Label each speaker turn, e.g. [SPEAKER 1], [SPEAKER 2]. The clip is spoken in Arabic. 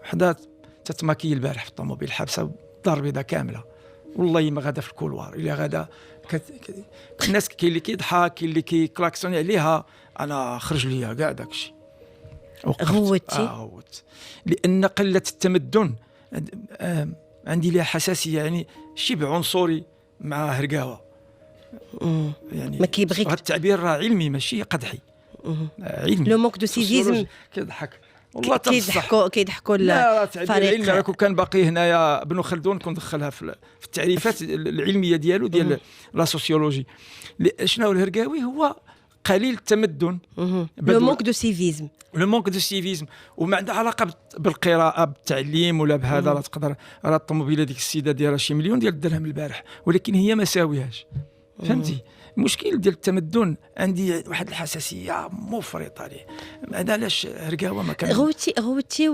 [SPEAKER 1] حدا تتماكي البارح في الطوموبيل حابسه دار بيضاء كامله، والله ما غادا في الكولوار الا غادا الناس كاين اللي كيضحك كاين اللي كيكلاكسوني عليها، انا خرج ليا كاع داكشي.
[SPEAKER 2] غوتي؟
[SPEAKER 1] غوت لان قله التمدن عندي ليها حساسيه، يعني شبه عنصري مع هرقاوه. يعني
[SPEAKER 2] ما كيبغيك.
[SPEAKER 1] هذا التعبير راه علمي ماشي قدحي، علمي.
[SPEAKER 2] لو مونك دو سيفيزم
[SPEAKER 1] كيضحك والله
[SPEAKER 2] كيضحكوا
[SPEAKER 1] لا تعبير علمي. راه كون كان باقي هنايا ابن خلدون كون دخلها في التعريفات العلميه ديالو ديال لا سوسيولوجي. شنو الهرقاوي؟ هو قليل التمدن،
[SPEAKER 2] لو مونك دو سيفيزم.
[SPEAKER 1] لو مونك دو سيفيزم، وما عندها علاقه بالقراءه بالتعليم ولا بهذا. راه تقدر راه الطوموبيله ديك السيده دايره شي مليون ديال الدرهم البارح، ولكن هي ما ساويهاش. فهمتي المشكل ديال التمدن؟ عندي واحد الحساسيه مفرطه ليه. هذا علاش هرقاوه ما كان
[SPEAKER 2] غوتي